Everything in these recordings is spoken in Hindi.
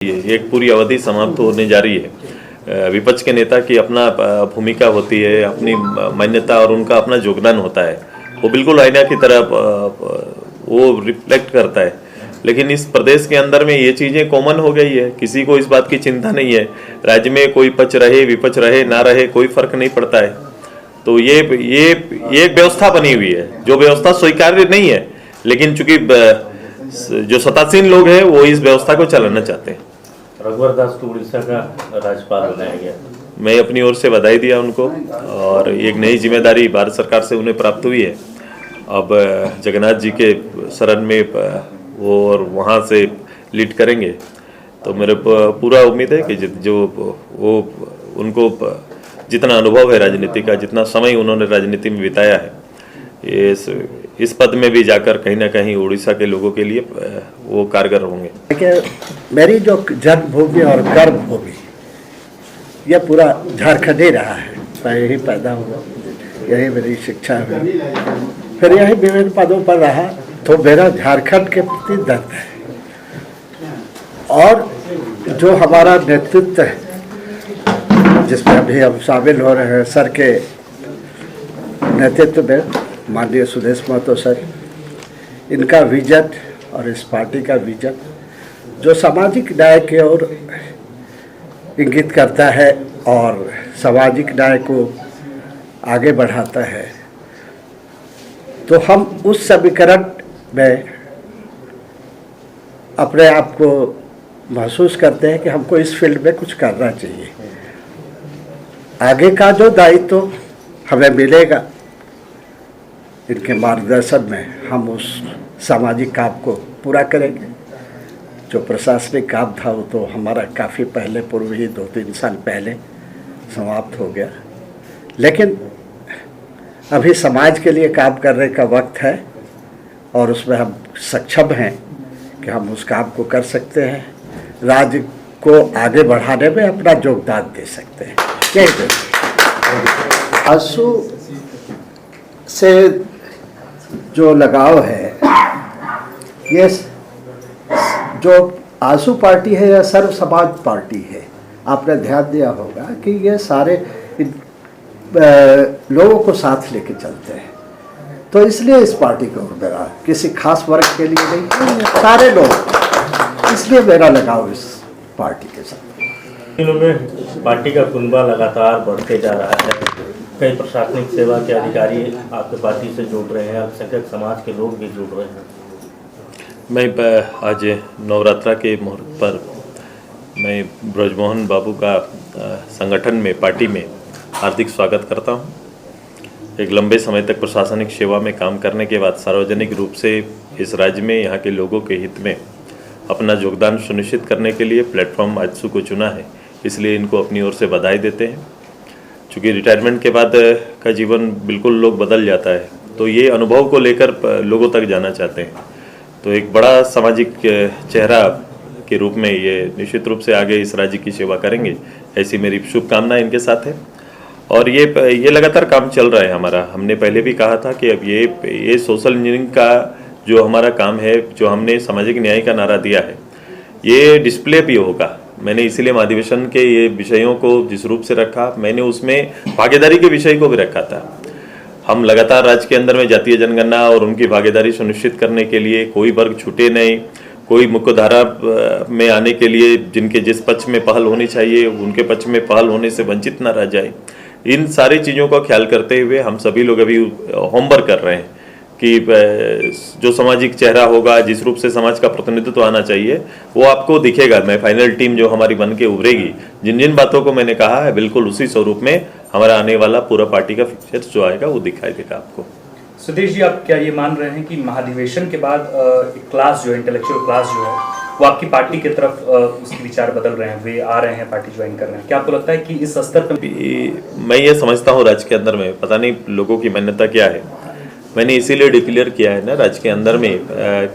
एक पूरी अवधि समाप्त होने जा रही है। विपक्ष के नेता की अपना भूमिका होती है, अपनी मान्यता और उनका अपना योगदान होता है, वो बिल्कुल आईना की तरह वो रिफ्लेक्ट करता है। लेकिन इस प्रदेश के अंदर में ये चीज़ें कॉमन हो गई है, किसी को इस बात की चिंता नहीं है। राज्य में कोई पक्ष रहे विपक्ष रहे ना रहे कोई फर्क नहीं पड़ता है। तो ये एक व्यवस्था बनी हुई है जो व्यवस्था स्वीकार्य नहीं है, लेकिन चूंकि जो सत्तासीन लोग हैं वो इस व्यवस्था को चलाना चाहते हैं। रघुवर दास को उड़ीसा का राज्यपाल बनाया गया। मैं अपनी ओर से बधाई दिया उनको और एक नई जिम्मेदारी भारत सरकार से उन्हें प्राप्त हुई है। अब जगन्नाथ जी के शरण में वो और वहाँ से लीड करेंगे, तो मेरे पूरा उम्मीद है कि जो वो उनको जितना अनुभव है राजनीति का, जितना समय उन्होंने राजनीति में बिताया है, इस पद में भी जाकर कहीं ना कहीं उड़ीसा के लोगों के लिए वो कारगर होंगे। मेरी जो जन्मभूमि और कर्मभूमि यह पूरा झारखंड ही रहा है। मैं यही पैदा हुआ, यही मेरी शिक्षा हुई, फिर यही विभिन्न पदों पर रहा, तो मेरा झारखंड के प्रति दर्द है। और जो हमारा नेतृत्व है जिसमें अभी हम शामिल हो रहे हैं, सर के नेतृत्व में माननीय सुदेश महतो सर, इनका विजन और इस पार्टी का विजन जो सामाजिक न्याय की ओर इंगित करता है और सामाजिक न्याय को आगे बढ़ाता है, तो हम उस समीकरण में अपने आप को महसूस करते हैं कि हमको इस फील्ड में कुछ करना चाहिए। आगे का जो दायित्व हमें मिलेगा, इनके मार्गदर्शन में हम उस सामाजिक काम को पूरा करेंगे। जो प्रशासनिक काम था वो तो हमारा काफ़ी पहले, पूर्व ही 2-3 साल पहले समाप्त हो गया, लेकिन अभी समाज के लिए काम करने का वक्त है और उसमें हम सक्षम हैं कि हम उस काम को कर सकते हैं, राज्य को आगे बढ़ाने में अपना योगदान दे सकते हैं। आंसू से जो लगाव है, ये जो आंसू पार्टी है या सर्व समाज पार्टी है, आपने ध्यान दिया होगा कि ये सारे लोगों को साथ लेके चलते हैं। तो इसलिए इस पार्टी को मेरा किसी खास वर्ग के लिए नहीं, सारे लोग, इसलिए मेरा लगाव इस पार्टी के साथ। दिनों में पार्टी का कुनबा लगातार बढ़ते जा रहा है। कई प्रशासनिक सेवा के अधिकारी आपके पार्टी से जुड़ रहे हैं, अल्पसंख्यक समाज के लोग भी जुड़ रहे हैं। मैं आज नवरात्रा के मुहूर्त पर मैं ब्रजमोहन बाबू का संगठन में, पार्टी में हार्दिक स्वागत करता हूं। एक लंबे समय तक प्रशासनिक सेवा में काम करने के बाद सार्वजनिक रूप से इस राज्य में यहाँ के लोगों के हित में अपना योगदान सुनिश्चित करने के लिए प्लेटफॉर्म आजसू को चुना है, इसलिए इनको अपनी ओर से बधाई देते हैं। चूँकि रिटायरमेंट के बाद का जीवन बिल्कुल लोग बदल जाता है, तो ये अनुभव को लेकर लोगों तक जाना चाहते हैं। तो एक बड़ा सामाजिक चेहरा के रूप में ये निश्चित रूप से आगे इस राज्य की सेवा करेंगे, ऐसी मेरी शुभकामनाएं इनके साथ है। और ये लगातार काम चल रहा है हमारा। हमने पहले भी कहा था कि अब ये सोशल इंजीनियरिंग का जो हमारा काम है, जो हमने सामाजिक न्याय का नारा दिया है, ये डिस्प्ले भी होगा। मैंने इसीलिए महाधिवेशन के ये विषयों को जिस रूप से रखा, मैंने उसमें भागीदारी के विषय को भी रखा था। हम लगातार राज्य के अंदर में जातीय जनगणना और उनकी भागीदारी सुनिश्चित करने के लिए कोई वर्ग छूटे नहीं, कोई मुख्यधारा में आने के लिए जिनके जिस पक्ष में पहल होनी चाहिए उनके पक्ष में पहल होने से वंचित न रह जाए, इन सारी चीज़ों का ख्याल करते हुए हम सभी लोग अभी होमवर्क कर रहे हैं कि जो सामाजिक चेहरा होगा, जिस रूप से समाज का प्रतिनिधित्व आना चाहिए, वो आपको दिखेगा। मैं फाइनल टीम जो हमारी बन के उभरेगी, जिन जिन बातों को मैंने कहा है, बिल्कुल उसी स्वरूप में हमारा आने वाला पूरा पार्टी का फीचर्स जो आएगा वो दिखाई देगा आपको। सुदेश जी, आप क्या ये मान रहे हैं कि महाधिवेशन के बाद एक क्लास जो है, इंटेलेक्चुअल क्लास जो है, वो आपकी पार्टी की तरफ उसके विचार बदल रहे हैं, वे आ रहे हैं, पार्टी ज्वाइन कर रहे हैं? क्या आपको लगता है कि इस स्तर पर? मैं ये समझता हूँ राज्य के अंदर में, पता नहीं लोगों की मान्यता क्या है, मैंने इसीलिए डिक्लेयर किया है ना, राज्य के अंदर में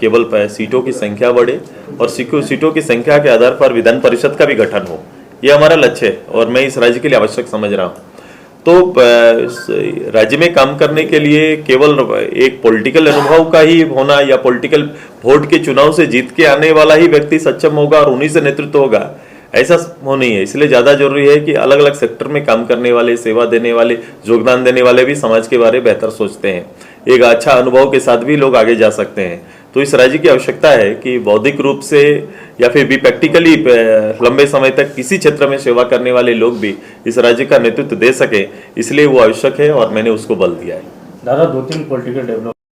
केवल सीटों की संख्या बढ़े और सीटों की संख्या के आधार पर विधान परिषद का भी गठन हो, ये हमारा लक्ष्य है और मैं इस राज्य के लिए आवश्यक समझ रहा हूँ। तो राज्य में काम करने के लिए केवल एक पॉलिटिकल अनुभव का ही होना या पॉलिटिकल वोट के चुनाव से जीत के आने वाला ही व्यक्ति सक्षम होगा और उन्हीं से नेतृत्व होगा, ऐसा वो नहीं है। इसलिए ज़्यादा जरूरी है कि अलग अलग सेक्टर में काम करने वाले, सेवा देने वाले, योगदान देने वाले भी समाज के बारे में बेहतर सोचते हैं। एक अच्छा अनुभव के साथ भी लोग आगे जा सकते हैं। तो इस राज्य की आवश्यकता है कि बौद्धिक रूप से या फिर भी प्रैक्टिकली लंबे समय तक किसी क्षेत्र में सेवा करने वाले लोग भी इस राज्य का नेतृत्व दे सके, इसलिए वो आवश्यक है और मैंने उसको बल दिया है। दादा, 2-3 पॉलिटिकल डेवलप